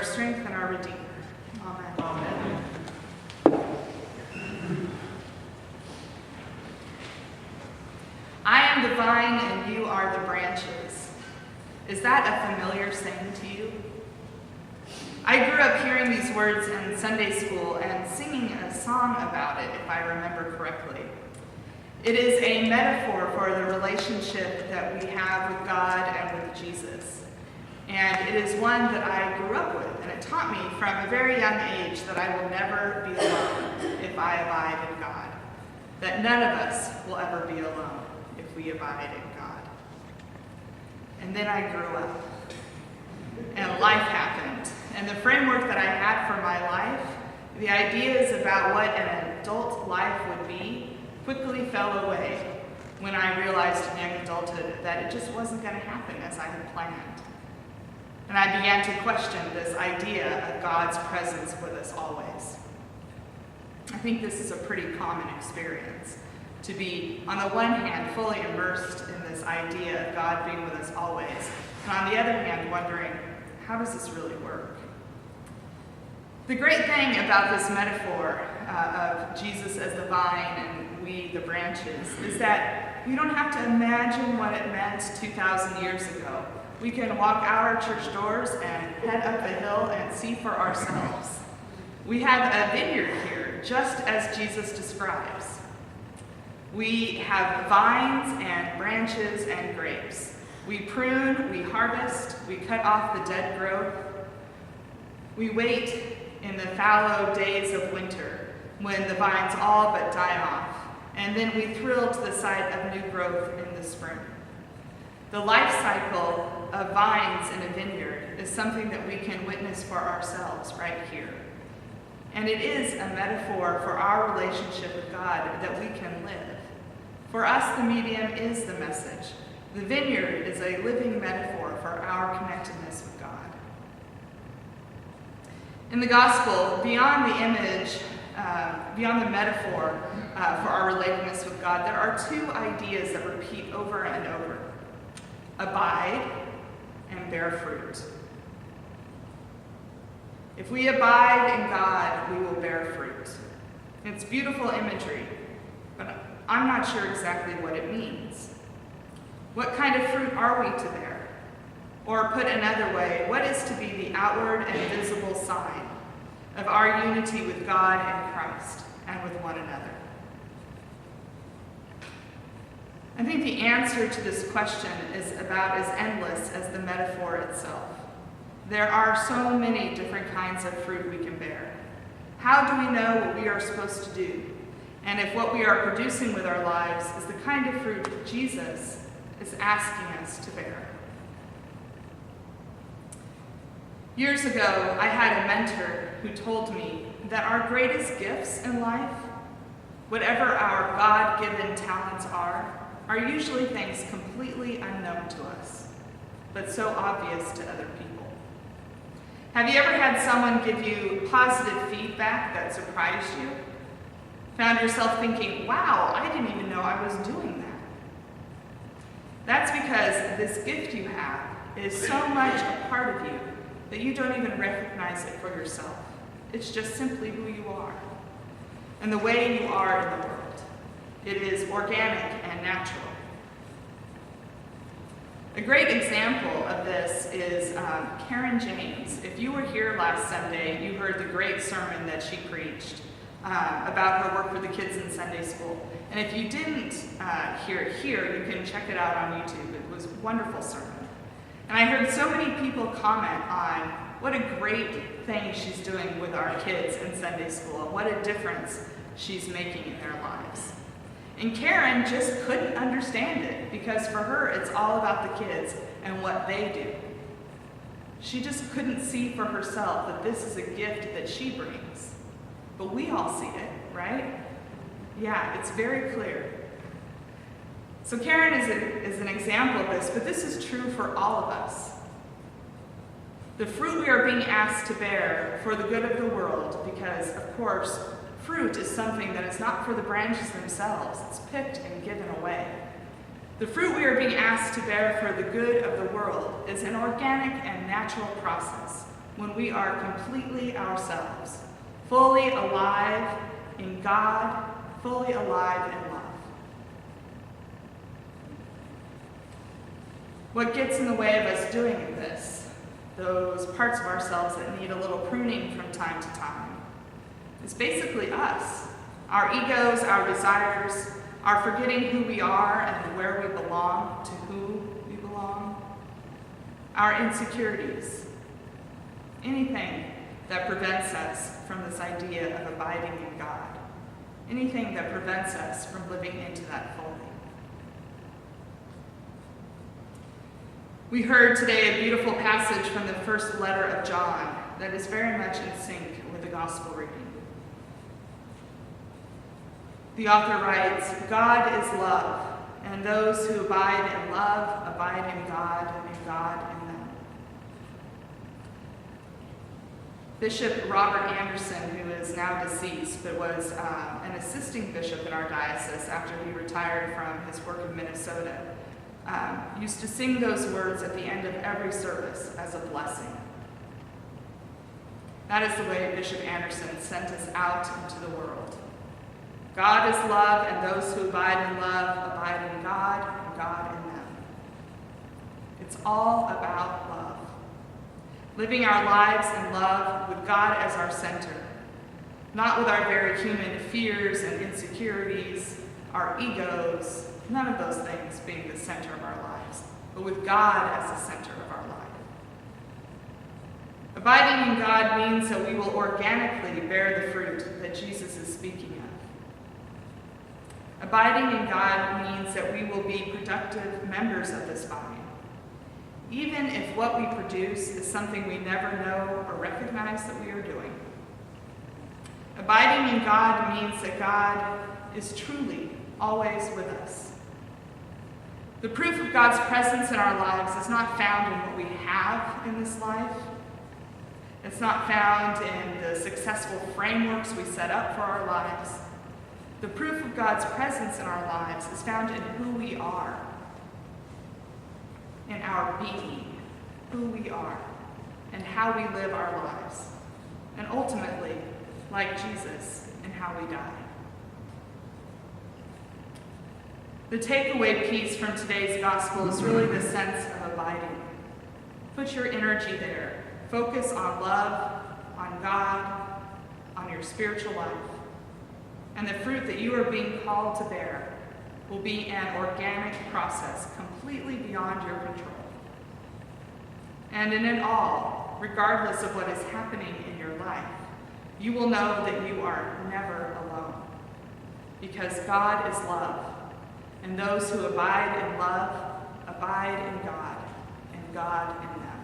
strength and our Redeemer. Amen. Amen. I am the vine and you are the branches. Is that a familiar saying to you? I grew up hearing these words in Sunday school and singing a song about it, if I remember correctly. It is a metaphor for the relationship that we have with God and with Jesus. And it is one that I grew up with, and it taught me from a very young age that I will never be alone if I abide in God. That none of us will ever be alone if we abide in God. And then I grew up, and life happened. And the framework that I had for my life, the ideas about what an adult life would be, quickly fell away when I realized in young adulthood that it just wasn't going to happen as I had planned. And I began to question this idea of God's presence with us always. I think this is a pretty common experience, to be, on the one hand, fully immersed in this idea of God being with us always, and on the other hand, wondering, how does this really work? The great thing about this metaphor of Jesus as the vine and we the branches is that we don't have to imagine what it meant 2,000 years ago. We can walk out our church doors and head up a hill and see for ourselves. We have a vineyard here, just as Jesus describes. We have vines and branches and grapes. We prune, we harvest, we cut off the dead growth. We wait in the fallow days of winter when the vines all but die off, and then we thrill to the sight of new growth in the spring. The life cycle of vines in a vineyard is something that we can witness for ourselves right here. And it is a metaphor for our relationship with God that we can live. For us, the medium is the message. The vineyard is a living metaphor for our connectedness with God. In the gospel, beyond the image, beyond the metaphor for our relatedness with God, there are two ideas that repeat over and over. Abide and bear fruit. If we abide in God, we will bear fruit. It's beautiful imagery, but I'm not sure exactly what it means. What kind of fruit are we to bear? Or put another way, what is to be the outward and visible sign of our unity with God and Christ and with one another? I think the answer to this question is about as endless as the metaphor itself. There are so many different kinds of fruit we can bear. How do we know what we are supposed to do? And if what we are producing with our lives is the kind of fruit Jesus is asking us to bear. Years ago, I had a mentor who told me that our greatest gifts in life, whatever our God-given talents are usually things completely unknown to us, but so obvious to other people. Have you ever had someone give you positive feedback that surprised you? Found yourself thinking, wow, I didn't even know I was doing that. That's because this gift you have is so much a part of you that you don't even recognize it for yourself. It's just simply who you are and the way you are in the world. It is organic and natural. A great example of this is Karen James. If you were here last Sunday, you heard the great sermon that she preached about her work with the kids in Sunday school. And if you didn't hear it here, you can check it out on YouTube. It was a wonderful sermon. And I heard so many people comment on what a great thing she's doing with our kids in Sunday school and what a difference she's making in their lives. And Karen just couldn't understand it because for her, it's all about the kids and what they do. She just couldn't see for herself that this is a gift that she brings. But we all see it, right? Yeah, it's very clear. So Karen is an example of this, but this is true for all of us. The fruit we are being asked to bear for the good of the world, because, of course, fruit is something that is not for the branches themselves. It's picked and given away. The fruit we are being asked to bear for the good of the world is an organic and natural process when we are completely ourselves, fully alive in God, fully alive in love. What gets in the way of us doing this, those parts of ourselves that need a little pruning from time to time, is basically us. Our egos, our desires, our forgetting who we are and where we belong, to who we belong, our insecurities, anything that prevents us from this idea of abiding in God, anything that prevents us from living into that fully. We heard today a beautiful passage from the first letter of John that is very much in sync with the gospel reading. The author writes, "God is love, and those who abide in love abide in God in them." Bishop Robert Anderson, who is now deceased, but was an assisting bishop in our diocese after he retired from his work in Minnesota, used to sing those words at the end of every service as a blessing. That is the way Bishop Anderson sent us out into the world. God is love, and those who abide in love abide in God in them. It's all about love. Living our lives in love with God as our center, not with our very human fears and insecurities, our egos, none of those things being the center of our lives, but with God as the center of our life. Abiding in God means that we will organically bear the fruit that Jesus is speaking of. Abiding in God means that we will be productive members of this body, even if what we produce is something we never know or recognize that we are doing. Abiding in God means that God is truly always with us. The proof of God's presence in our lives is not found in what we have in this life. It's not found in the successful frameworks we set up for our lives. The proof of God's presence in our lives is found in who we are, in our being, who we are, and how we live our lives, and ultimately, like Jesus, in how we die. The takeaway piece from today's gospel is really the sense of abiding. Put your energy there. Focus on love, on God, on your spiritual life. And the fruit that you are being called to bear will be an organic process completely beyond your control. And in it all, regardless of what is happening in your life, you will know that you are never alone. Because God is love, and those who abide in love abide in God, and God in them.